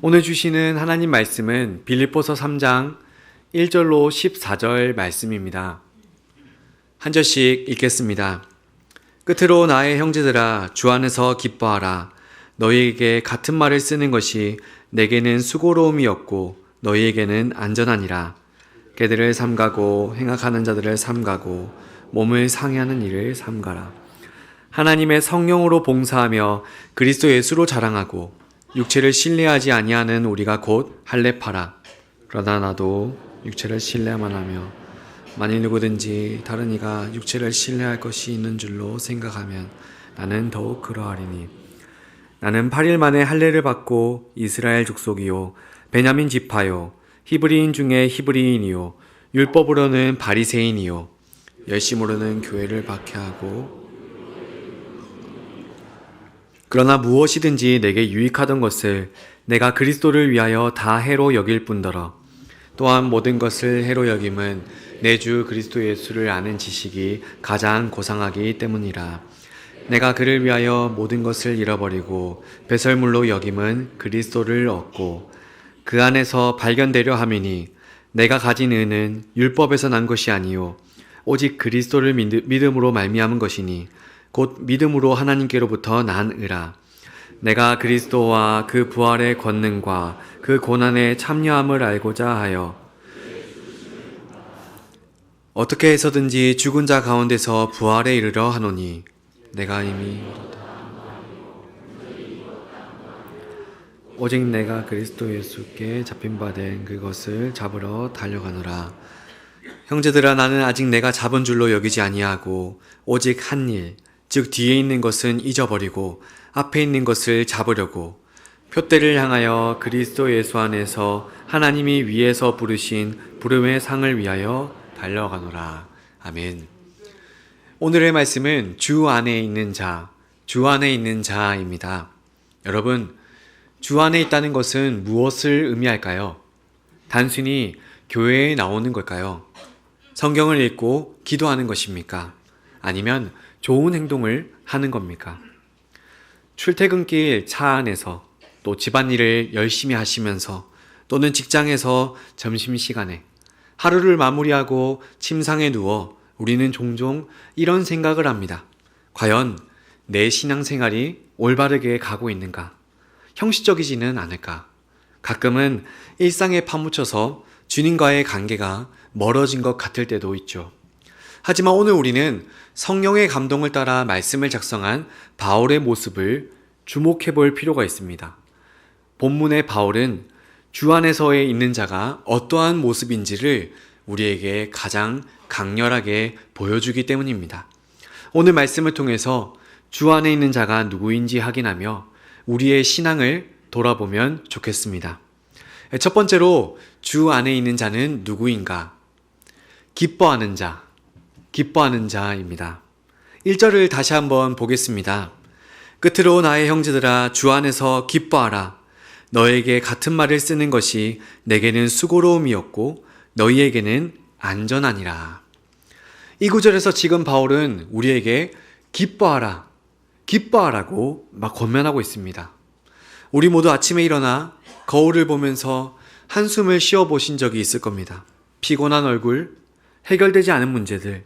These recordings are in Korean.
오늘 주시는 하나님 말씀은 빌립보서 3장 1절로 14절 말씀입니다. 한 절씩 읽겠습니다. 끝으로 나의 형제들아 주 안에서 기뻐하라. 너희에게 같은 말을 쓰는 것이 내게는 수고로움이었고 너희에게는 안전하니라. 개들을 삼가고 행악하는 자들을 삼가고 몸을 상해하는 일을 삼가라. 하나님의 성령으로 봉사하며 그리스도 예수로 자랑하고 육체를 신뢰하지 아니하는 우리가 곧 할례파라. 그러나 나도 육체를 신뢰만 하며 만일 누구든지 다른 이가 육체를 신뢰할 것이 있는 줄로 생각하면 나는 더욱 그러하리니 나는 8일 만에 할례를 받고 이스라엘 족속이요 베냐민 지파요 히브리인 중에 히브리인이요 율법으로는 바리새인이요 열심으로는 교회를 박해하고 그러나 무엇이든지 내게 유익하던 것을 내가 그리스도를 위하여 다 해로 여길 뿐더러 또한 모든 것을 해로 여김은 내 주 그리스도 예수를 아는 지식이 가장 고상하기 때문이라. 내가 그를 위하여 모든 것을 잃어버리고 배설물로 여김은 그리스도를 얻고 그 안에서 발견되려 함이니 내가 가진 의는 율법에서 난 것이 아니요 오직 그리스도를 믿음으로 말미암은 것이니 곧 믿음으로 하나님께로부터 난 의라. 내가 그리스도와 그 부활의 권능과 그 고난의 참여함을 알고자 하여 어떻게 해서든지 죽은 자 가운데서 부활에 이르러 하노니 내가 이미 오직 내가 그리스도 예수께 잡힌 바 된 그것을 잡으러 달려가노라. 형제들아 나는 아직 내가 잡은 줄로 여기지 아니하고 오직 한 일 즉 뒤에 있는 것은 잊어버리고 앞에 있는 것을 잡으려고 표대를 향하여 그리스도 예수 안에서 하나님이 위에서 부르신 부름의 상을 위하여 달려가노라. 아멘. 오늘의 말씀은 주 안에 있는 자, 주 안에 있는 자입니다. 여러분, 주 안에 있다는 것은 무엇을 의미할까요? 단순히 교회에 나오는 걸까요? 성경을 읽고 기도하는 것입니까? 아니면 좋은 행동을 하는 겁니까? 출퇴근길 차 안에서 또 집안일을 열심히 하시면서 또는 직장에서 점심시간에 하루를 마무리하고 침상에 누워 우리는 종종 이런 생각을 합니다. 과연 내 신앙생활이 올바르게 가고 있는가? 형식적이지는 않을까? 가끔은 일상에 파묻혀서 주님과의 관계가 멀어진 것 같을 때도 있죠. 하지만 오늘 우리는 성령의 감동을 따라 말씀을 작성한 바울의 모습을 주목해 볼 필요가 있습니다. 본문의 바울은 주 안에서에 있는 자가 어떠한 모습인지를 우리에게 가장 강렬하게 보여주기 때문입니다. 오늘 말씀을 통해서 주 안에 있는 자가 누구인지 확인하며 우리의 신앙을 돌아보면 좋겠습니다. 첫 번째로 주 안에 있는 자는 누구인가? 기뻐하는 자입니다. 1절을 다시 한번 보겠습니다. 끝으로 나의 형제들아 주 안에서 기뻐하라. 너에게 같은 말을 쓰는 것이 내게는 수고로움이었고 너희에게는 안전하니라. 이 구절에서 지금 바울은 우리에게 기뻐하라고 막 권면하고 있습니다. 우리 모두 아침에 일어나 거울을 보면서 한숨을 쉬어 보신 적이 있을 겁니다. 피곤한 얼굴, 해결되지 않은 문제들,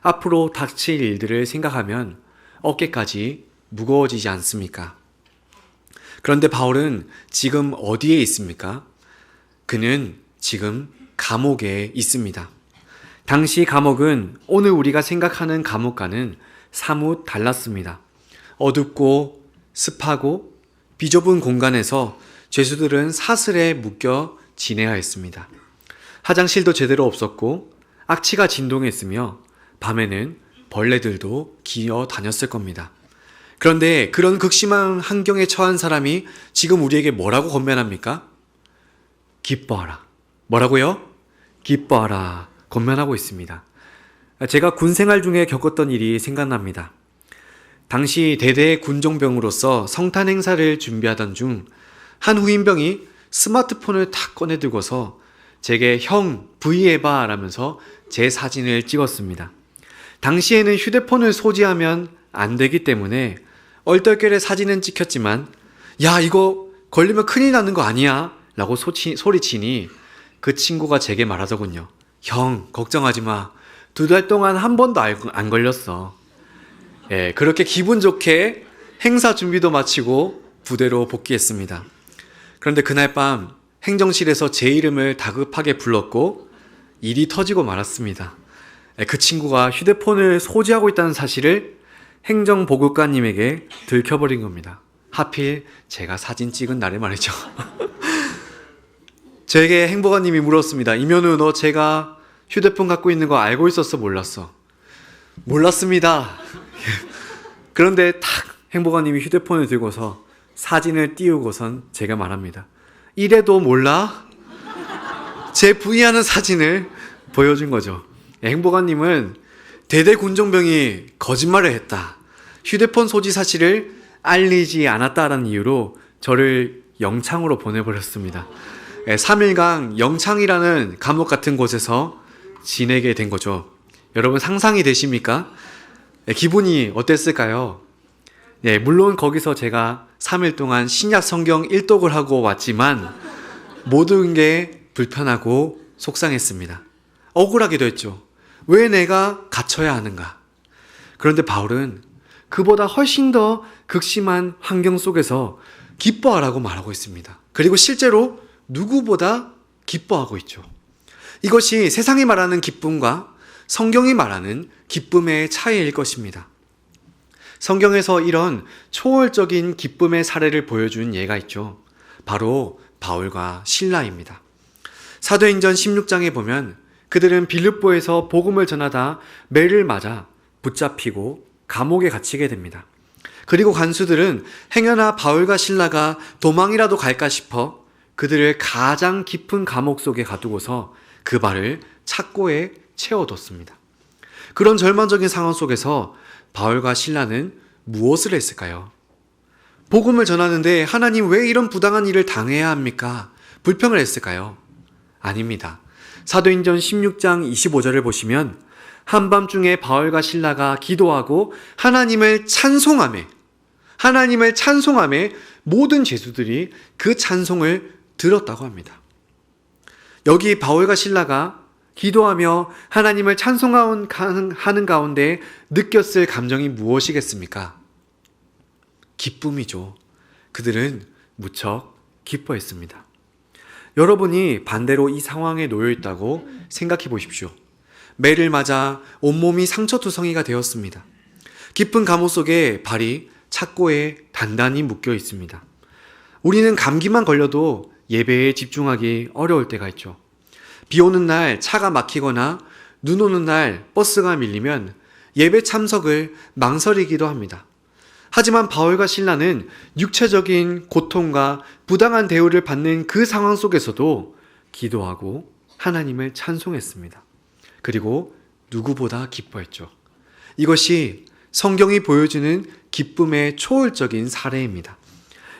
앞으로 닥칠 일들을 생각하면 어깨까지 무거워지지 않습니까? 그런데 바울은 지금 어디에 있습니까? 그는 지금 감옥에 있습니다. 당시 감옥은 오늘 우리가 생각하는 감옥과는 사뭇 달랐습니다. 어둡고 습하고 비좁은 공간에서 죄수들은 사슬에 묶여 지내야 했습니다. 화장실도 제대로 없었고 악취가 진동했으며 밤에는 벌레들도 기어 다녔을 겁니다. 그런데 그런 극심한 환경에 처한 사람이 지금 우리에게 뭐라고 권면합니까? 기뻐하라. 뭐라고요? 기뻐하라. 권면하고 있습니다. 제가 군 생활 중에 겪었던 일이 생각납니다. 당시 대대 군종병으로서 성탄 행사를 준비하던 중 한 후임병이 스마트폰을 탁 꺼내 들고서 제게 형 V해봐 라면서 제 사진을 찍었습니다. 당시에는 휴대폰을 소지하면 안 되기 때문에 얼떨결에 사진은 찍혔지만 야 이거 걸리면 큰일 나는 거 아니야? 라고 소리치니 그 친구가 제게 말하더군요. 형, 걱정하지 마. 2달 동안 한 번도 안 걸렸어. 예, 그렇게 기분 좋게 행사 준비도 마치고 부대로 복귀했습니다. 그런데 그날 밤 행정실에서 제 이름을 다급하게 불렀고 일이 터지고 말았습니다. 그 친구가 휴대폰을 소지하고 있다는 사실을 행정보급관님에게 들켜버린 겁니다. 하필 제가 사진 찍은 날에 말이죠. 제게 행보관님이 물었습니다. 이면우, 너 제가 휴대폰 갖고 있는 거 알고 있었어, 몰랐어? 몰랐습니다. 그런데 탁 행보관님이 휴대폰을 들고서 사진을 띄우고선 제가 말합니다. 이래도 몰라? 제 부위하는 사진을 보여준 거죠. 행보관님은 대대군종병이 거짓말을 했다, 휴대폰 소지 사실을 알리지 않았다라는 이유로 저를 영창으로 보내버렸습니다. 3일간 영창이라는 감옥 같은 곳에서 지내게 된 거죠. 여러분 상상이 되십니까? 기분이 어땠을까요? 네, 물론 거기서 제가 3일 동안 신약 성경 1독을 하고 왔지만 모든 게 불편하고 속상했습니다. 억울하기도 했죠. 왜 내가 갇혀야 하는가? 그런데 바울은 그보다 훨씬 더 극심한 환경 속에서 기뻐하라고 말하고 있습니다. 그리고 실제로 누구보다 기뻐하고 있죠. 이것이 세상이 말하는 기쁨과 성경이 말하는 기쁨의 차이일 것입니다. 성경에서 이런 초월적인 기쁨의 사례를 보여준 예가 있죠. 바로 바울과 실라입니다. 사도행전 16장에 보면 그들은 빌립보에서 복음을 전하다 매를 맞아 붙잡히고 감옥에 갇히게 됩니다. 그리고 간수들은 행여나 바울과 실라가 도망이라도 갈까 싶어 그들을 가장 깊은 감옥 속에 가두고서 그 발을 착고에 채워뒀습니다. 그런 절망적인 상황 속에서 바울과 실라는 무엇을 했을까요? 복음을 전하는데 하나님 왜 이런 부당한 일을 당해야 합니까? 불평을 했을까요? 아닙니다. 사도행전 16장 25절을 보시면 한밤중에 바울과 실라가 기도하고 하나님을 찬송하며 모든 죄수들이 그 찬송을 들었다고 합니다. 여기 바울과 실라가 기도하며 하나님을 찬송하는 가운데 느꼈을 감정이 무엇이겠습니까? 기쁨이죠. 그들은 무척 기뻐했습니다. 여러분이 반대로 이 상황에 놓여 있다고 생각해 보십시오. 매를 맞아 온몸이 상처투성이가 되었습니다. 깊은 감옥 속에 발이 착고에 단단히 묶여 있습니다. 우리는 감기만 걸려도 예배에 집중하기 어려울 때가 있죠. 비 오는 날 차가 막히거나 눈 오는 날 버스가 밀리면 예배 참석을 망설이기도 합니다. 하지만 바울과 실라는 육체적인 고통과 부당한 대우를 받는 그 상황 속에서도 기도하고 하나님을 찬송했습니다. 그리고 누구보다 기뻐했죠. 이것이 성경이 보여주는 기쁨의 초월적인 사례입니다.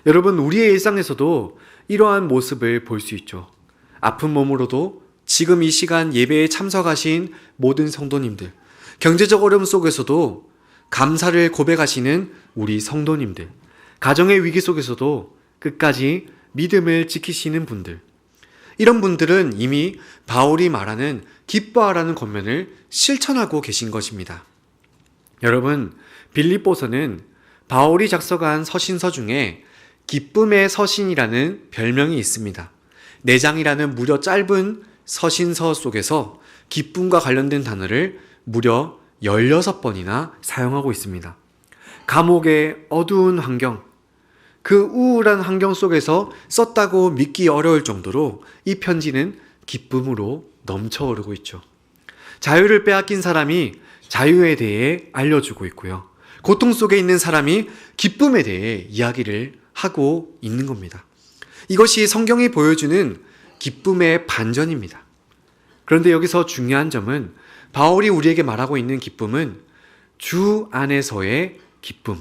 여러분, 우리의 일상에서도 이러한 모습을 볼 수 있죠. 아픈 몸으로도 지금 이 시간 예배에 참석하신 모든 성도님들, 경제적 어려움 속에서도 감사를 고백하시는 우리 성도님들, 가정의 위기 속에서도 끝까지 믿음을 지키시는 분들, 이런 분들은 이미 바울이 말하는 기뻐하라는 권면을 실천하고 계신 것입니다. 여러분, 빌립보서는 바울이 작성한 서신서 중에 기쁨의 서신이라는 별명이 있습니다. 4장이라는 무려 짧은 서신서 속에서 기쁨과 관련된 단어를 무려 16번이나 사용하고 있습니다. 감옥의 어두운 환경, 그 우울한 환경 속에서 썼다고 믿기 어려울 정도로 이 편지는 기쁨으로 넘쳐오르고 있죠. 자유를 빼앗긴 사람이 자유에 대해 알려주고 있고요. 고통 속에 있는 사람이 기쁨에 대해 이야기를 하고 있는 겁니다. 이것이 성경이 보여주는 기쁨의 반전입니다. 그런데 여기서 중요한 점은 바울이 우리에게 말하고 있는 기쁨은 주 안에서의 기쁨,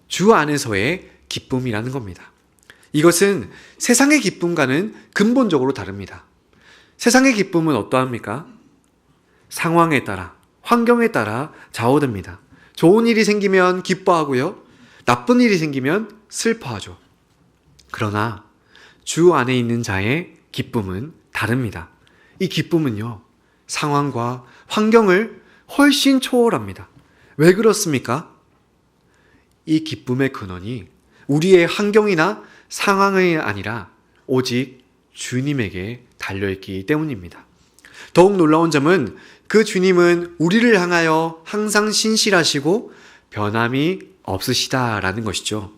주 안에서의 기쁨이라는 겁니다. 이것은 세상의 기쁨과는 근본적으로 다릅니다. 세상의 기쁨은 어떠합니까? 상황에 따라, 환경에 따라 좌우됩니다. 좋은 일이 생기면 기뻐하고요. 나쁜 일이 생기면 슬퍼하죠. 그러나 주 안에 있는 자의 기쁨은 다릅니다. 이 기쁨은요, 상황과 환경을 훨씬 초월합니다. 왜 그렇습니까? 이 기쁨의 근원이 우리의 환경이나 상황이 아니라 오직 주님에게 달려있기 때문입니다. 더욱 놀라운 점은 그 주님은 우리를 향하여 항상 신실하시고 변함이 없으시다라는 것이죠.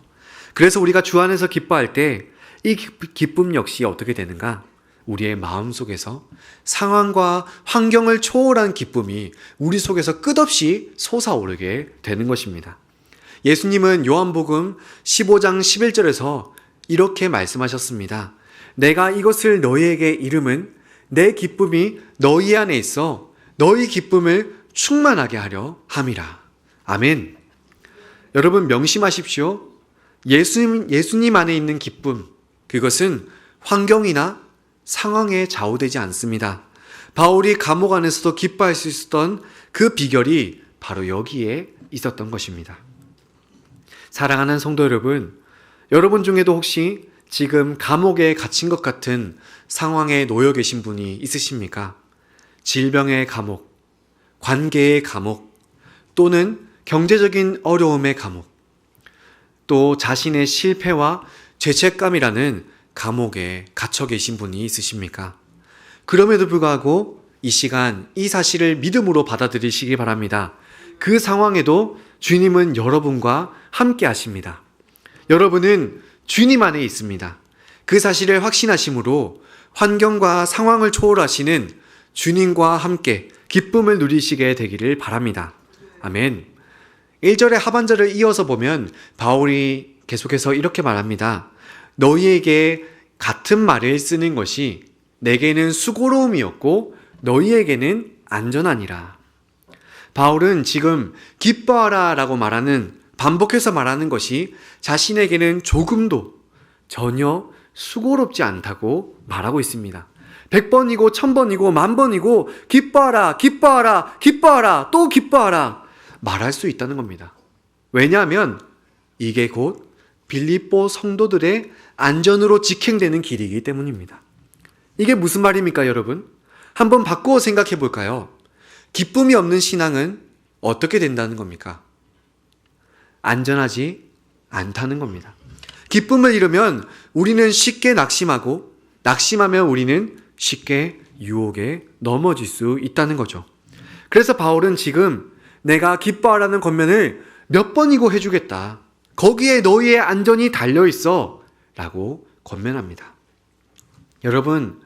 그래서 우리가 주 안에서 기뻐할 때 이 기쁨 역시 어떻게 되는가? 우리의 마음 속에서 상황과 환경을 초월한 기쁨이 우리 속에서 끝없이 솟아오르게 되는 것입니다. 예수님은 요한복음 15장 11절에서 이렇게 말씀하셨습니다. 내가 이것을 너희에게 이름은 내 기쁨이 너희 안에 있어 너희 기쁨을 충만하게 하려 함이라. 아멘. 여러분 명심하십시오. 예수님 안에 있는 기쁨, 그것은 환경이나 상황에 좌우되지 않습니다. 바울이 감옥 안에서도 기뻐할 수 있었던 그 비결이 바로 여기에 있었던 것입니다. 사랑하는 성도 여러분, 여러분 중에도 혹시 지금 감옥에 갇힌 것 같은 상황에 놓여 계신 분이 있으십니까? 질병의 감옥, 관계의 감옥, 또는 경제적인 어려움의 감옥, 또 자신의 실패와 죄책감이라는 감옥에 갇혀 계신 분이 있으십니까? 그럼에도 불구하고 이 시간 이 사실을 믿음으로 받아들이시기 바랍니다. 그 상황에도 주님은 여러분과 함께 하십니다. 여러분은 주님 안에 있습니다. 그 사실을 확신하심으로 환경과 상황을 초월하시는 주님과 함께 기쁨을 누리시게 되기를 바랍니다. 아멘. 1절의 하반절을 이어서 보면 바울이 계속해서 이렇게 말합니다. 너희에게 같은 말을 쓰는 것이 내게는 수고로움이었고 너희에게는 안전하니라. 바울은 지금 기뻐하라 라고 반복해서 말하는 것이 자신에게는 조금도 전혀 수고롭지 않다고 말하고 있습니다. 100번이고 1000번이고 10,000번이고 기뻐하라, 기뻐하라, 기뻐하라, 또 기뻐하라 말할 수 있다는 겁니다. 왜냐하면 이게 곧 빌립보 성도들의 안전으로 직행되는 길이기 때문입니다. 이게 무슨 말입니까, 여러분? 한번 바꾸어 생각해 볼까요? 기쁨이 없는 신앙은 어떻게 된다는 겁니까? 안전하지 않다는 겁니다. 기쁨을 잃으면 우리는 쉽게 낙심하고 낙심하면 우리는 쉽게 유혹에 넘어질 수 있다는 거죠. 그래서 바울은 지금 내가 기뻐하라는 권면을 몇 번이고 해주겠다. 거기에 너희의 안전이 달려있어 라고 권면합니다. 여러분,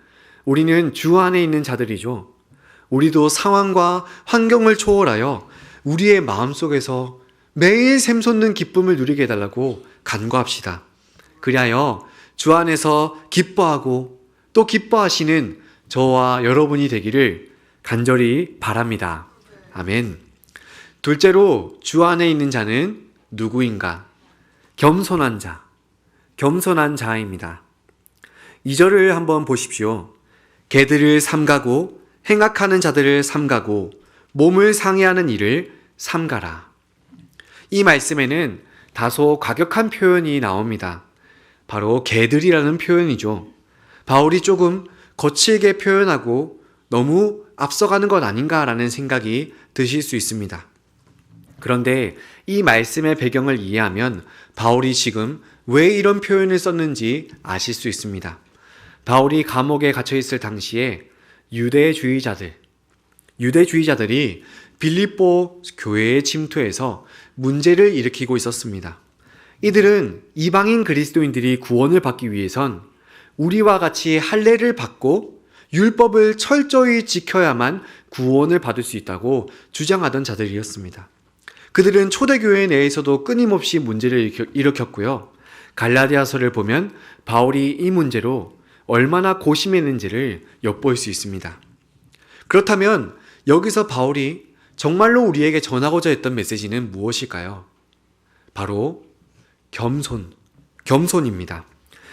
우리는 주 안에 있는 자들이죠. 우리도 상황과 환경을 초월하여 우리의 마음속에서 매일 샘솟는 기쁨을 누리게 해달라고 간구합시다. 그리하여 주 안에서 기뻐하고 또 기뻐하시는 저와 여러분이 되기를 간절히 바랍니다. 아멘. 둘째로 주 안에 있는 자는 누구인가? 겸손한 자, 겸손한 자입니다. 2절을 한번 보십시오. 개들을 삼가고 행악하는 자들을 삼가고 몸을 상해하는 일을 삼가라. 이 말씀에는 다소 과격한 표현이 나옵니다. 바로 개들이라는 표현이죠. 바울이 조금 거칠게 표현하고 너무 앞서가는 것 아닌가라는 생각이 드실 수 있습니다. 그런데 이 말씀의 배경을 이해하면 바울이 지금 왜 이런 표현을 썼는지 아실 수 있습니다. 바울이 감옥에 갇혀 있을 당시에 유대주의자들이 빌립보 교회에 침투해서 문제를 일으키고 있었습니다. 이들은 이방인 그리스도인들이 구원을 받기 위해선 우리와 같이 할례를 받고 율법을 철저히 지켜야만 구원을 받을 수 있다고 주장하던 자들이었습니다. 그들은 초대교회 내에서도 끊임없이 문제를 일으켰고요. 갈라디아서를 보면 바울이 이 문제로 얼마나 고심했는지를 엿볼 수 있습니다. 그렇다면 여기서 바울이 정말로 우리에게 전하고자 했던 메시지는 무엇일까요? 바로 겸손입니다.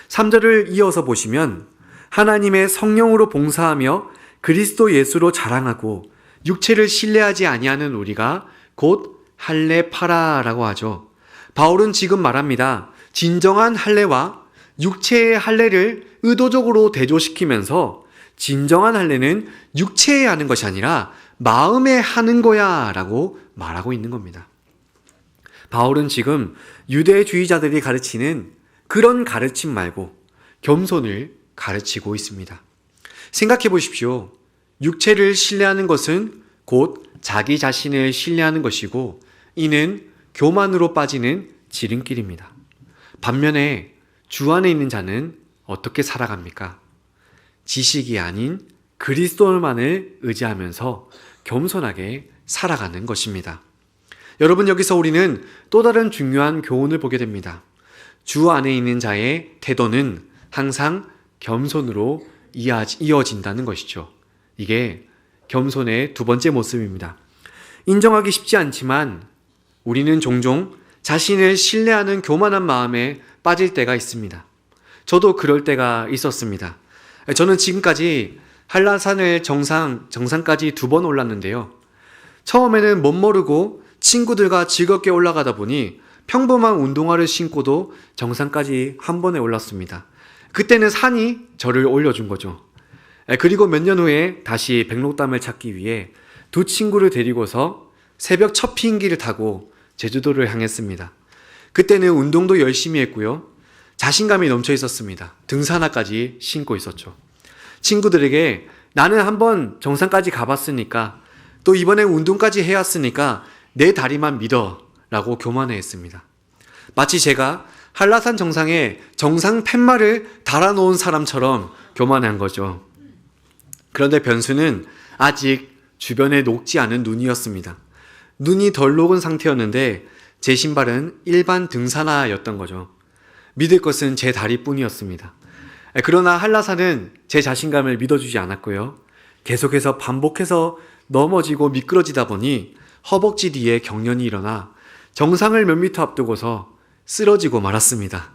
3절을 이어서 보시면 하나님의 성령으로 봉사하며 그리스도 예수로 자랑하고 육체를 신뢰하지 아니하는 우리가 곧 할례파라라고 하죠. 바울은 지금 말합니다. 진정한 할례와 육체의 할례를 의도적으로 대조시키면서 진정한 할례는 육체에 하는 것이 아니라 마음에 하는 거야 라고 말하고 있는 겁니다. 바울은 지금 유대주의자들이 가르치는 그런 가르침 말고 겸손을 가르치고 있습니다. 생각해 보십시오. 육체를 신뢰하는 것은 곧 자기 자신을 신뢰하는 것이고 이는 교만으로 빠지는 지름길입니다. 반면에 주 안에 있는 자는 어떻게 살아갑니까? 지식이 아닌 그리스도만을 의지하면서 겸손하게 살아가는 것입니다. 여러분, 여기서 우리는 또 다른 중요한 교훈을 보게 됩니다. 주 안에 있는 자의 태도는 항상 겸손으로 이어진다는 것이죠. 이게 겸손의 두 번째 모습입니다. 인정하기 쉽지 않지만 우리는 종종 자신을 신뢰하는 교만한 마음에 빠질 때가 있습니다. 저도 그럴 때가 있었습니다. 저는 지금까지 한라산을 정상까지 2번 올랐는데요. 처음에는 멋모르고 친구들과 즐겁게 올라가다 보니 평범한 운동화를 신고도 정상까지 한 번에 올랐습니다. 그때는 산이 저를 올려준 거죠. 그리고 몇 년 후에 다시 백록담을 찾기 위해 2 친구를 데리고서 새벽 첫 비행기를 타고 제주도를 향했습니다. 그때는 운동도 열심히 했고요. 자신감이 넘쳐 있었습니다. 등산화까지 신고 있었죠. 친구들에게 나는 한번 정상까지 가봤으니까 또 이번에 운동까지 해왔으니까 내 다리만 믿어 라고 교만해했습니다. 마치 제가 한라산 정상에 정상 팻말을 달아놓은 사람처럼 교만한 거죠. 그런데 변수는 아직 주변에 녹지 않은 눈이었습니다. 눈이 덜 녹은 상태였는데 제 신발은 일반 등산화였던 거죠. 믿을 것은 제 다리뿐이었습니다. 그러나 한라산은 제 자신감을 믿어주지 않았고요. 계속해서 반복해서 넘어지고 미끄러지다 보니 허벅지 뒤에 경련이 일어나 정상을 몇 미터 앞두고서 쓰러지고 말았습니다.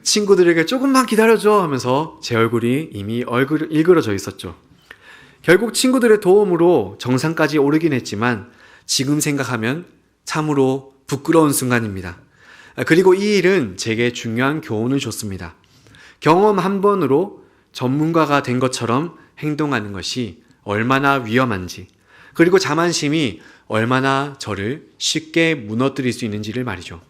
친구들에게 조금만 기다려줘 하면서 제 얼굴이 이미 일그러져 있었죠. 결국 친구들의 도움으로 정상까지 오르긴 했지만 지금 생각하면 참으로 부끄러운 순간입니다. 그리고 이 일은 제게 중요한 교훈을 줬습니다. 경험 한 번으로 전문가가 된 것처럼 행동하는 것이 얼마나 위험한지, 그리고 자만심이 얼마나 저를 쉽게 무너뜨릴 수 있는지를 말이죠.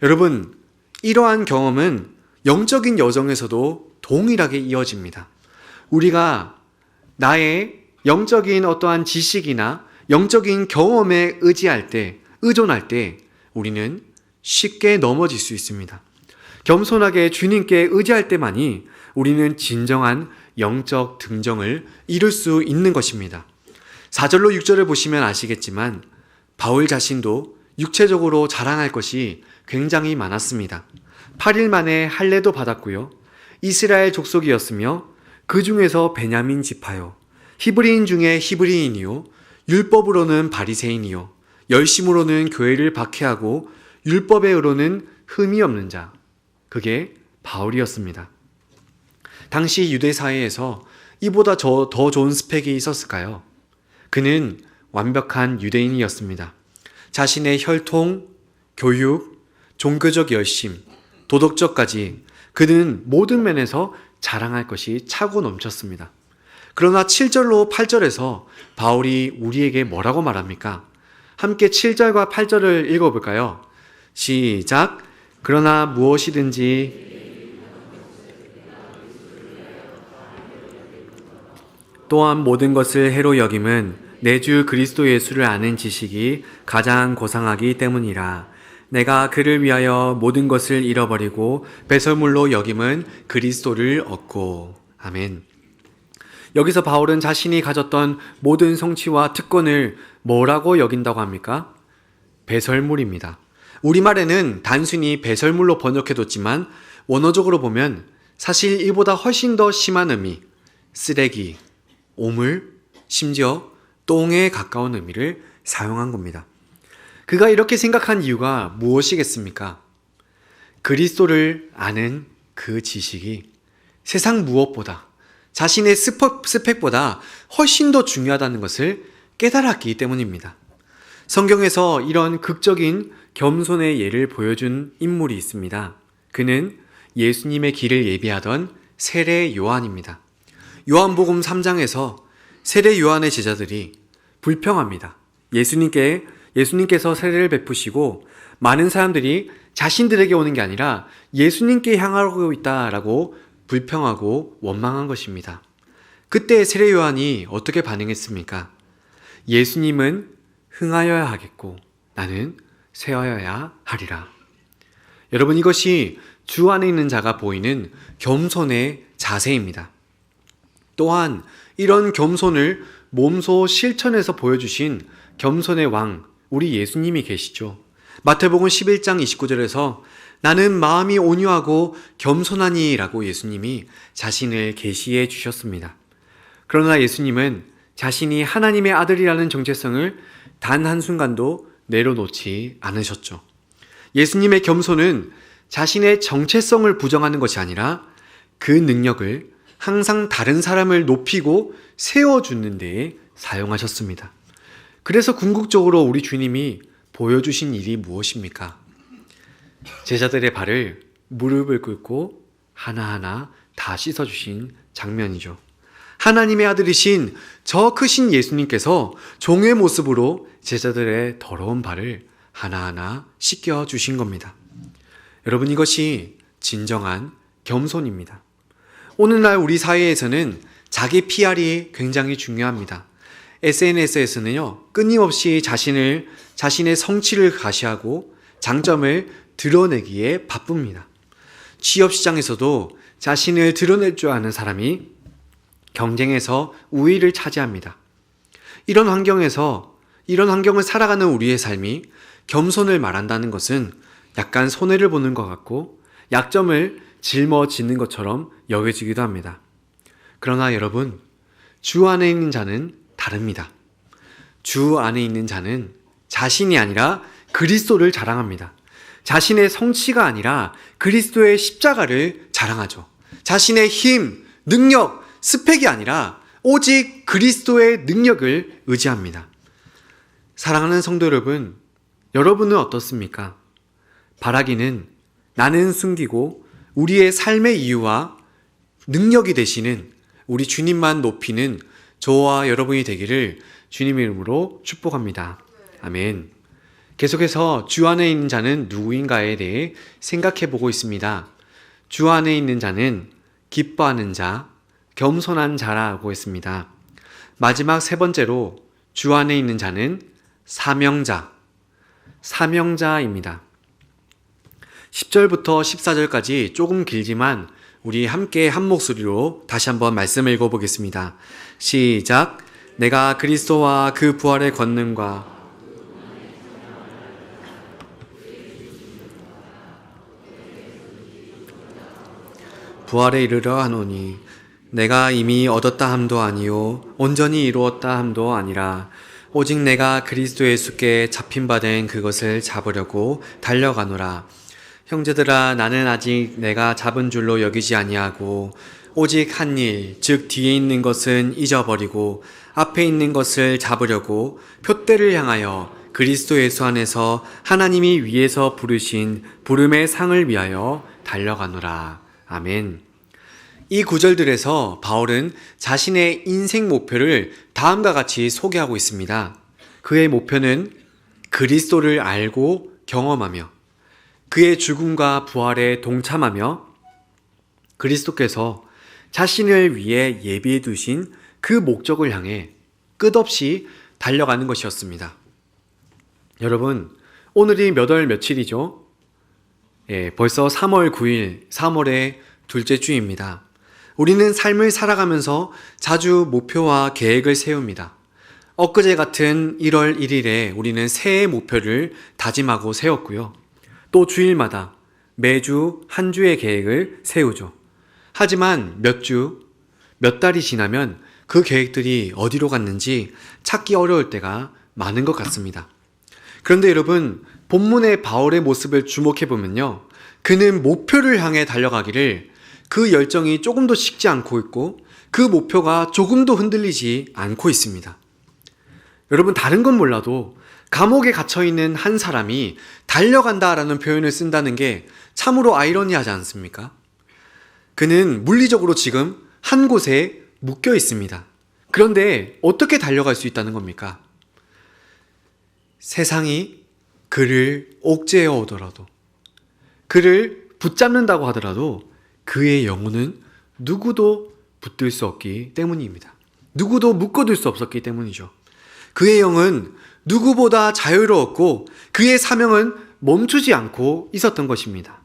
여러분, 이러한 경험은 영적인 여정에서도 동일하게 이어집니다. 우리가 나의 영적인 어떠한 지식이나 영적인 경험에 의존할 때 우리는 쉽게 넘어질 수 있습니다. 겸손하게 주님께 의지할 때만이 우리는 진정한 영적 등정을 이룰 수 있는 것입니다. 4절로 6절을 보시면 아시겠지만 바울 자신도 육체적으로 자랑할 것이 굉장히 많았습니다. 8일 만에 할례도 받았고요. 이스라엘 족속이었으며 그 중에서 베냐민 지파요. 히브리인 중에 히브리인이요. 율법으로는 바리새인이요. 열심으로는 교회를 박해하고 율법에 의로는 흠이 없는 자. 그게 바울이었습니다. 당시 유대 사회에서 이보다 더 좋은 스펙이 있었을까요? 그는 완벽한 유대인이었습니다. 자신의 혈통, 교육, 종교적 열심, 도덕적까지 그는 모든 면에서 자랑할 것이 차고 넘쳤습니다. 그러나 7절로 8절에서 바울이 우리에게 뭐라고 말합니까? 함께 7절과 8절을 읽어볼까요? 시작! 그러나 무엇이든지 또한 모든 것을 해로 여김은 내 주 그리스도 예수를 아는 지식이 가장 고상하기 때문이라. 내가 그를 위하여 모든 것을 잃어버리고 배설물로 여김은 그리스도를 얻고. 아멘. 여기서 바울은 자신이 가졌던 모든 성취와 특권을 뭐라고 여긴다고 합니까? 배설물입니다. 우리말에는 단순히 배설물로 번역해뒀지만 원어적으로 보면 사실 이보다 훨씬 더 심한 의미, 쓰레기, 오물, 심지어 똥에 가까운 의미를 사용한 겁니다. 그가 이렇게 생각한 이유가 무엇이겠습니까? 그리스도를 아는 그 지식이 세상 무엇보다 자신의 스펙보다 훨씬 더 중요하다는 것을 깨달았기 때문입니다. 성경에서 이런 극적인 겸손의 예를 보여준 인물이 있습니다. 그는 예수님의 길을 예비하던 세례 요한입니다. 요한복음 3장에서 세례 요한의 제자들이 불평합니다. 예수님께서 세례를 베푸시고 많은 사람들이 자신들에게 오는 게 아니라 예수님께 향하고 있다라고 불평하고 원망한 것입니다. 그때 세례 요한이 어떻게 반응했습니까? 예수님은 흥하여야 하겠고 나는 쇠하여야 하리라. 여러분, 이것이 주 안에 있는 자가 보이는 겸손의 자세입니다. 또한 이런 겸손을 몸소 실천해서 보여주신 겸손의 왕, 우리 예수님이 계시죠. 마태복음 11장 29절에서 나는 마음이 온유하고 겸손하니 라고 예수님이 자신을 계시해 주셨습니다. 그러나 예수님은 자신이 하나님의 아들이라는 정체성을 단 한순간도 내려놓지 않으셨죠. 예수님의 겸손은 자신의 정체성을 부정하는 것이 아니라 그 능력을 항상 다른 사람을 높이고 세워주는 데에 사용하셨습니다. 그래서 궁극적으로 우리 주님이 보여주신 일이 무엇입니까? 제자들의 발을 무릎을 꿇고 하나하나 다 씻어주신 장면이죠. 하나님의 아들이신 저 크신 예수님께서 종의 모습으로 제자들의 더러운 발을 하나하나 씻겨주신 겁니다. 여러분, 이것이 진정한 겸손입니다. 오늘날 우리 사회에서는 자기 PR이 굉장히 중요합니다. SNS에서는요, 끊임없이 자신의 성취를 가시하고 장점을 드러내기에 바쁩니다. 취업시장에서도 자신을 드러낼 줄 아는 사람이 경쟁에서 우위를 차지합니다. 이런 환경을 살아가는 우리의 삶이 겸손을 말한다는 것은 약간 손해를 보는 것 같고 약점을 짊어지는 것처럼 여겨지기도 합니다. 그러나 여러분, 주 안에 있는 자는 다릅니다. 주 안에 있는 자는 자신이 아니라 그리스도를 자랑합니다. 자신의 성취가 아니라 그리스도의 십자가를 자랑하죠. 자신의 힘, 능력, 스펙이 아니라 오직 그리스도의 능력을 의지합니다. 사랑하는 성도 여러분, 여러분은 어떻습니까? 바라기는 나는 숨기고 우리의 삶의 이유와 능력이 되시는 우리 주님만 높이는 저와 여러분이 되기를 주님의 이름으로 축복합니다. 아멘. 계속해서 주 안에 있는 자는 누구인가에 대해 생각해 보고 있습니다. 주 안에 있는 자는 기뻐하는 자, 겸손한 자라고 했습니다. 마지막 세 번째로 주 안에 있는 자는 사명자입니다. 10절부터 14절까지 조금 길지만 우리 함께 한 목소리로 다시 한번 말씀을 읽어보겠습니다. 시작. 내가 그리스도와 그 부활의 권능과 부활에 이르러 하노니 내가 이미 얻었다 함도 아니요 온전히 이루었다 함도 아니라 오직 내가 그리스도 예수께 잡힌 바 된 그것을 잡으려고 달려가노라. 형제들아, 나는 아직 내가 잡은 줄로 여기지 아니하고 오직 한 일, 즉 뒤에 있는 것은 잊어버리고 앞에 있는 것을 잡으려고 표대를 향하여 그리스도 예수 안에서 하나님이 위에서 부르신 부름의 상을 위하여 달려가노라. 아멘. 이 구절들에서 바울은 자신의 인생 목표를 다음과 같이 소개하고 있습니다. 그의 목표는 그리스도를 알고 경험하며 그의 죽음과 부활에 동참하며 그리스도께서 자신을 위해 예비해 두신 그 목적을 향해 끝없이 달려가는 것이었습니다. 여러분, 오늘이 몇 월 며칠이죠? 벌써 3월 9일, 3월의 둘째 주입니다. 우리는 삶을 살아가면서 자주 목표와 계획을 세웁니다. 엊그제 같은 1월 1일에 우리는 새해 목표를 다짐하고 세웠고요. 또 주일마다 매주 한 주의 계획을 세우죠. 하지만 몇 달이 지나면 그 계획들이 어디로 갔는지 찾기 어려울 때가 많은 것 같습니다. 그런데 여러분, 본문의 바울의 모습을 주목해 보면요, 그는 목표를 향해 달려가기를 그 열정이 조금도 식지 않고 있고 그 목표가 조금도 흔들리지 않고 있습니다. 여러분, 다른 건 몰라도 감옥에 갇혀있는 한 사람이 달려간다라는 표현을 쓴다는 게 참으로 아이러니하지 않습니까? 그는 물리적으로 지금 한 곳에 묶여 있습니다. 그런데 어떻게 달려갈 수 있다는 겁니까? 세상이 그를 옥죄해 오더라도, 그를 붙잡는다고 하더라도 그의 영혼은 누구도 붙들 수 없기 때문입니다. 누구도 묶어둘 수 없었기 때문이죠. 그의 영은 누구보다 자유로웠고 그의 사명은 멈추지 않고 있었던 것입니다.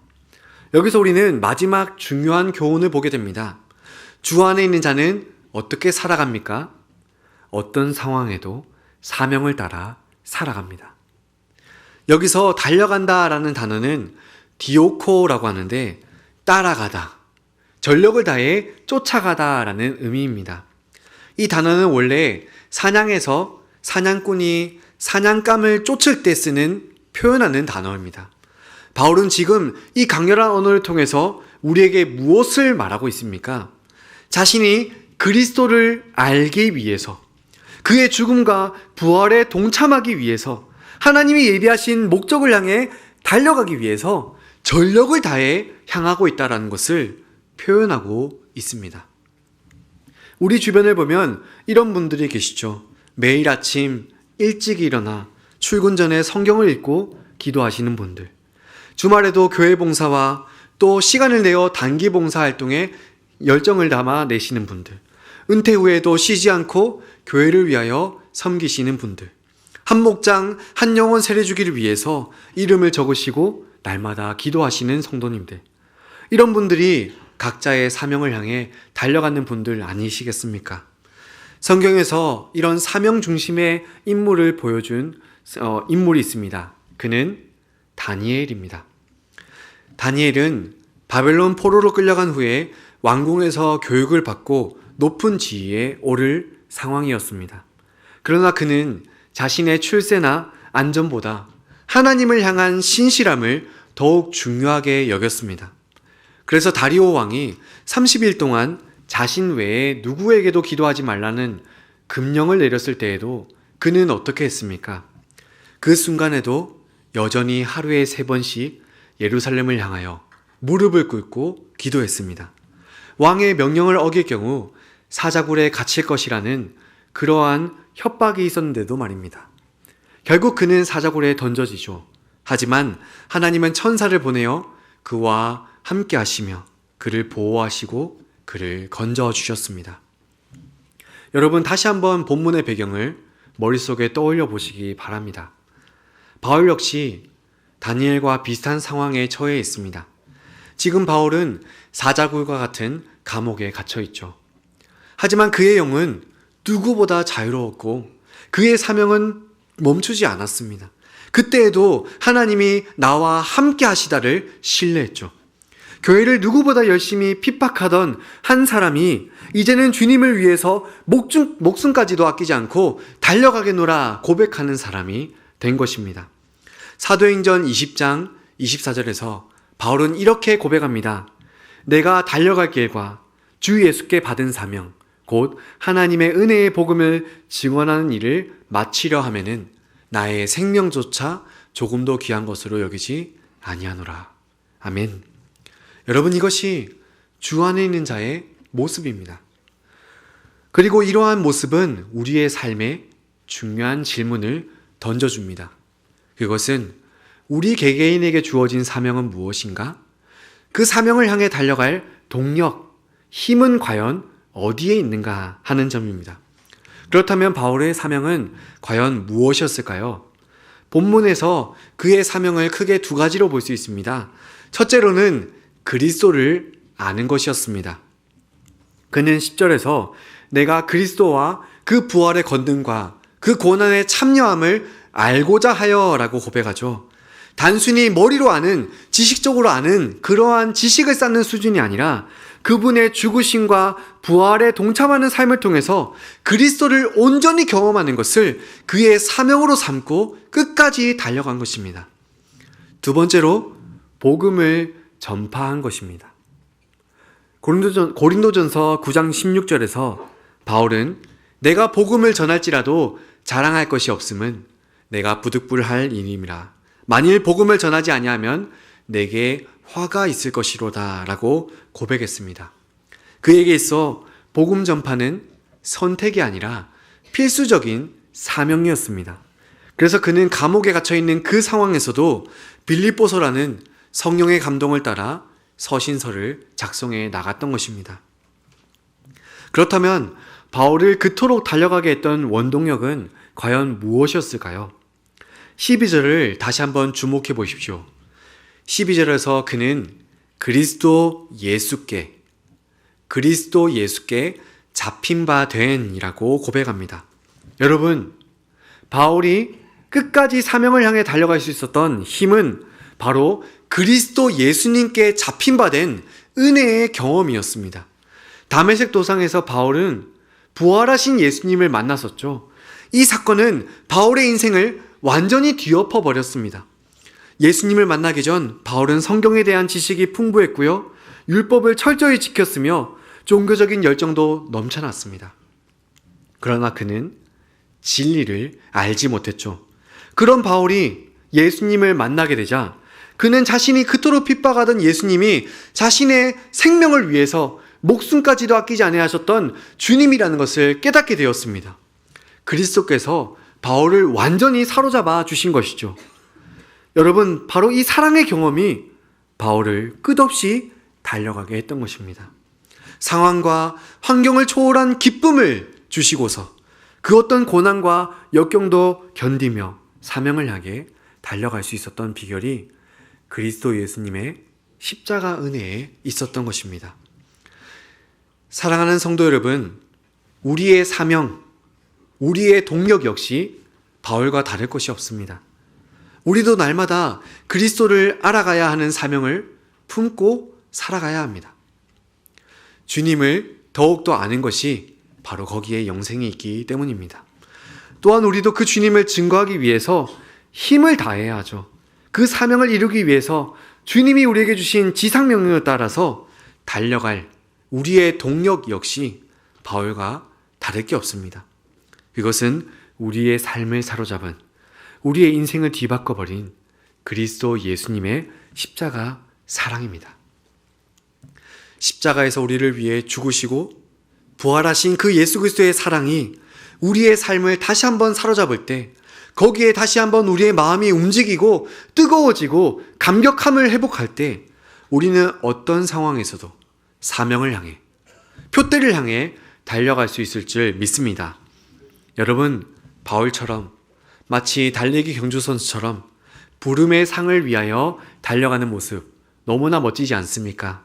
여기서 우리는 마지막 중요한 교훈을 보게 됩니다. 주 안에 있는 자는 어떻게 살아갑니까? 어떤 상황에도 사명을 따라 살아갑니다. 여기서 달려간다라는 단어는 디오코라고 하는데 따라가다, 전력을 다해 쫓아가다라는 의미입니다. 이 단어는 원래 사냥에서 사냥꾼이 사냥감을 쫓을 때 쓰는 표현하는 단어입니다. 바울은 지금 이 강렬한 언어를 통해서 우리에게 무엇을 말하고 있습니까? 자신이 그리스도를 알기 위해서, 그의 죽음과 부활에 동참하기 위해서, 하나님이 예비하신 목적을 향해 달려가기 위해서 전력을 다해 향하고 있다는 것을 표현하고 있습니다. 우리 주변을 보면 이런 분들이 계시죠. 매일 아침 일찍 일어나 출근 전에 성경을 읽고 기도하시는 분들, 주말에도 교회 봉사와 또 시간을 내어 단기 봉사 활동에 열정을 담아 내시는 분들, 은퇴 후에도 쉬지 않고 교회를 위하여 섬기시는 분들, 한 목장 한 영혼 세례주기를 위해서 이름을 적으시고 날마다 기도하시는 성도님들, 이런 분들이 각자의 사명을 향해 달려가는 분들 아니시겠습니까? 성경에서 이런 사명 중심의 인물을 보여준 인물이 있습니다. 그는 다니엘입니다. 다니엘은 바벨론 포로로 끌려간 후에 왕궁에서 교육을 받고 높은 지위에 오를 상황이었습니다. 그러나 그는 자신의 출세나 안전보다 하나님을 향한 신실함을 더욱 중요하게 여겼습니다. 그래서 다리오 왕이 30일 동안 자신 외에 누구에게도 기도하지 말라는 금령을 내렸을 때에도 그는 어떻게 했습니까? 그 순간에도 여전히 하루에 3번씩 예루살렘을 향하여 무릎을 꿇고 기도했습니다. 왕의 명령을 어길 경우 사자굴에 갇힐 것이라는 그러한 협박이 있었는데도 말입니다. 결국 그는 사자굴에 던져지죠. 하지만 하나님은 천사를 보내어 그와 함께 하시며 그를 보호하시고 그를 건져 주셨습니다. 여러분, 다시 한번 본문의 배경을 머릿속에 떠올려 보시기 바랍니다. 바울 역시 다니엘과 비슷한 상황에 처해 있습니다. 지금 바울은 사자굴과 같은 감옥에 갇혀 있죠. 하지만 그의 영은 누구보다 자유로웠고 그의 사명은 멈추지 않았습니다. 그때에도 하나님이 나와 함께 하시다를 신뢰했죠. 교회를 누구보다 열심히 핍박하던 한 사람이 이제는 주님을 위해서 목숨까지도 아끼지 않고 달려가겠노라 고백하는 사람이 된 것입니다. 사도행전 20장 24절에서 바울은 이렇게 고백합니다. 내가 달려갈 길과 주 예수께 받은 사명, 곧 하나님의 은혜의 복음을 증언하는 일을 마치려 하면은 나의 생명조차 조금도 귀한 것으로 여기지 아니하노라. 아멘. 여러분, 이것이 주 안에 있는 자의 모습입니다. 그리고 이러한 모습은 우리의 삶에 중요한 질문을 던져줍니다. 그것은 우리 개개인에게 주어진 사명은 무엇인가? 그 사명을 향해 달려갈 동력, 힘은 과연 어디에 있는가 하는 점입니다. 그렇다면 바울의 사명은 과연 무엇이었을까요? 본문에서 그의 사명을 크게 2가지로 볼 수 있습니다. 첫째로는 그리스도를 아는 것이었습니다. 그는 10절에서 내가 그리스도와 그 부활의 권능과 그 고난의 참여함을 알고자 하여 라고 고백하죠. 단순히 머리로 아는, 지식적으로 아는 그러한 지식을 쌓는 수준이 아니라 그분의 죽으심과 부활에 동참하는 삶을 통해서 그리스도를 온전히 경험하는 것을 그의 사명으로 삼고 끝까지 달려간 것입니다. 2번째로 복음을 전파한 것입니다. 고린도전서 9장 16절에서 바울은 내가 복음을 전할지라도 자랑할 것이 없음은 내가 부득불할 일임이라. 만일 복음을 전하지 아니하면 내게 화가 있을 것이로다 라고 고백했습니다. 그에게 있어 복음 전파는 선택이 아니라 필수적인 사명이었습니다. 그래서 그는 감옥에 갇혀있는 그 상황에서도 빌립보서라는 성령의 감동을 따라 서신서를 작성해 나갔던 것입니다. 그렇다면 바울을 그토록 달려가게 했던 원동력은 과연 무엇이었을까요? 12절을 다시 한번 주목해 보십시오. 12절에서 그는 그리스도 예수께 잡힌 바 된이라고 고백합니다. 여러분, 바울이 끝까지 사명을 향해 달려갈 수 있었던 힘은 바로 그리스도 예수님께 잡힌 바 된 은혜의 경험이었습니다. 다메섹 도상에서 바울은 부활하신 예수님을 만났었죠. 이 사건은 바울의 인생을 완전히 뒤엎어 버렸습니다. 예수님을 만나기 전 바울은 성경에 대한 지식이 풍부했고요. 율법을 철저히 지켰으며 종교적인 열정도 넘쳐났습니다. 그러나 그는 진리를 알지 못했죠. 그런 바울이 예수님을 만나게 되자 그는 자신이 그토록 핍박하던 예수님이 자신의 생명을 위해서 목숨까지도 아끼지 아니하셨던 주님이라는 것을 깨닫게 되었습니다. 그리스도께서 바울을 완전히 사로잡아 주신 것이죠. 여러분, 바로 이 사랑의 경험이 바울을 끝없이 달려가게 했던 것입니다. 상황과 환경을 초월한 기쁨을 주시고서 그 어떤 고난과 역경도 견디며 사명을 향해 달려갈 수 있었던 비결이 그리스도 예수님의 십자가 은혜에 있었던 것입니다. 사랑하는 성도 여러분, 우리의 사명, 우리의 동력 역시 바울과 다를 것이 없습니다. 우리도 날마다 그리스도를 알아가야 하는 사명을 품고 살아가야 합니다. 주님을 더욱더 아는 것이 바로 거기에 영생이 있기 때문입니다. 또한 우리도 그 주님을 증거하기 위해서 힘을 다해야 하죠. 그 사명을 이루기 위해서 주님이 우리에게 주신 지상명령을 따라서 달려갈 우리의 동력 역시 바울과 다를 게 없습니다. 그것은 우리의 삶을 사로잡은, 우리의 인생을 뒤바꿔버린 그리스도 예수님의 십자가 사랑입니다. 십자가에서 우리를 위해 죽으시고 부활하신 그 예수 그리스도의 사랑이 우리의 삶을 다시 한번 사로잡을 때, 거기에 다시 한번 우리의 마음이 움직이고 뜨거워지고 감격함을 회복할 때 우리는 어떤 상황에서도 사명을 향해, 표대를 향해 달려갈 수 있을 줄 믿습니다. 여러분, 바울처럼 마치 달리기 경주 선수처럼 부름의 상을 위하여 달려가는 모습 너무나 멋지지 않습니까?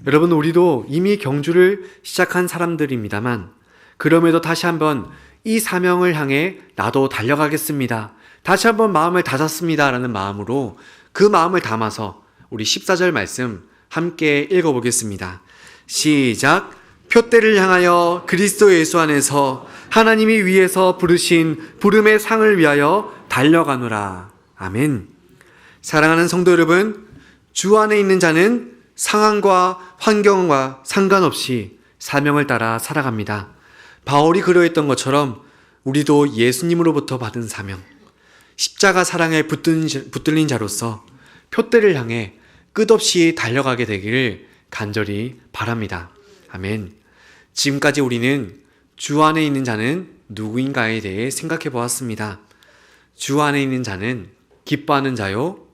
여러분, 우리도 이미 경주를 시작한 사람들입니다만 그럼에도 다시 한번 이 사명을 향해 나도 달려가겠습니다, 다시 한번 마음을 다잡습니다 라는 마음으로 그 마음을 담아서 우리 14절 말씀 함께 읽어보겠습니다. 시작! 표대를 향하여 그리스도 예수 안에서 하나님이 위에서 부르신 부름의 상을 위하여 달려가노라. 아멘. 사랑하는 성도 여러분, 주 안에 있는 자는 상황과 환경과 상관없이 사명을 따라 살아갑니다. 바울이 그러했던 것처럼 우리도 예수님으로부터 받은 사명, 십자가 사랑에 붙들린 자로서 표대를 향해 끝없이 달려가게 되기를 간절히 바랍니다. 아멘. 지금까지 우리는 주 안에 있는 자는 누구인가에 대해 생각해 보았습니다. 주 안에 있는 자는 기뻐하는 자요,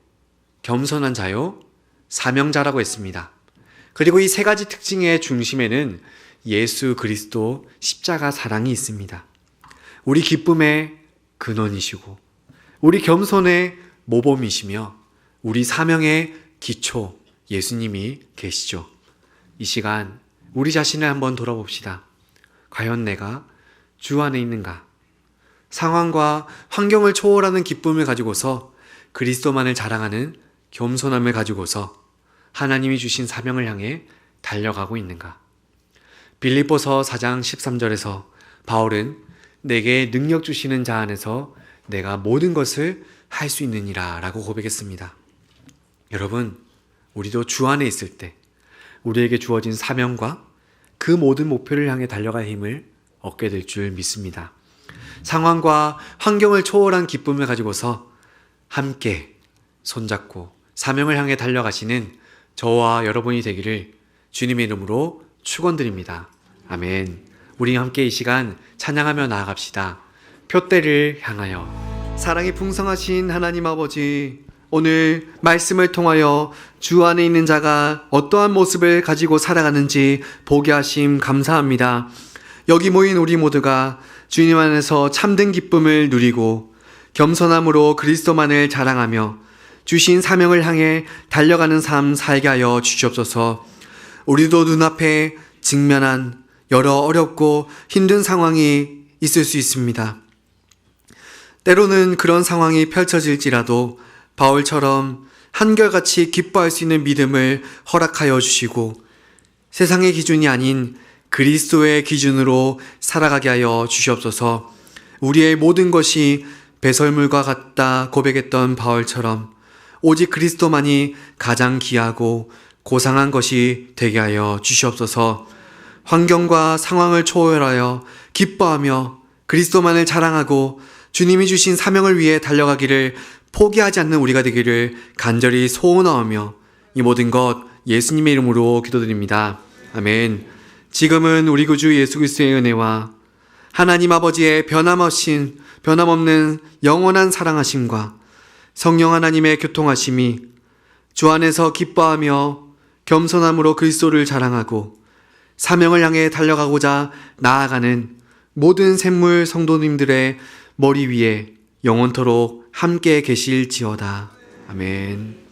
겸손한 자요, 사명자라고 했습니다. 그리고 이 세 가지 특징의 중심에는 예수 그리스도 십자가 사랑이 있습니다. 우리 기쁨의 근원이시고 우리 겸손의 모범이시며 우리 사명의 기초 예수님이 계시죠. 이 시간 우리 자신을 한번 돌아봅시다. 과연 내가 주 안에 있는가? 상황과 환경을 초월하는 기쁨을 가지고서 그리스도만을 자랑하는 겸손함을 가지고서 하나님이 주신 사명을 향해 달려가고 있는가? 빌립보서 4장 13절에서 바울은 내게 능력 주시는 자 안에서 내가 모든 것을 할 수 있느니라 라고 고백했습니다. 여러분, 우리도 주 안에 있을 때 우리에게 주어진 사명과 그 모든 목표를 향해 달려갈 힘을 얻게 될 줄 믿습니다. 상황과 환경을 초월한 기쁨을 가지고서 함께 손잡고 사명을 향해 달려가시는 저와 여러분이 되기를 주님의 이름으로 축원드립니다. 아멘. 우리 함께 이 시간 찬양하며 나아갑시다. 표대를 향하여. 사랑이 풍성하신 하나님 아버지, 오늘 말씀을 통하여 주 안에 있는 자가 어떠한 모습을 가지고 살아가는지 보게 하심 감사합니다. 여기 모인 우리 모두가 주님 안에서 참된 기쁨을 누리고 겸손함으로 그리스도만을 자랑하며 주신 사명을 향해 달려가는 삶 살게 하여 주시옵소서. 우리도 눈앞에 직면한 여러 어렵고 힘든 상황이 있을 수 있습니다. 때로는 그런 상황이 펼쳐질지라도 바울처럼 한결같이 기뻐할 수 있는 믿음을 허락하여 주시고 세상의 기준이 아닌 그리스도의 기준으로 살아가게 하여 주시옵소서. 우리의 모든 것이 배설물과 같다 고백했던 바울처럼 오직 그리스도만이 가장 귀하고 고상한 것이 되게 하여 주시옵소서. 환경과 상황을 초월하여 기뻐하며 그리스도만을 자랑하고 주님이 주신 사명을 위해 달려가기를 포기하지 않는 우리가 되기를 간절히 소원하오며 이 모든 것 예수님의 이름으로 기도드립니다. 아멘. 지금은 우리 구주 예수 그리스도의 은혜와 하나님 아버지의 변함없는 영원한 사랑하심과 성령 하나님의 교통하심이 주 안에서 기뻐하며 겸손함으로 그리스도를 자랑하고 사명을 향해 달려가고자 나아가는 모든 샘물 성도님들의 머리 위에 영원토록 함께 계실지어다. 아멘.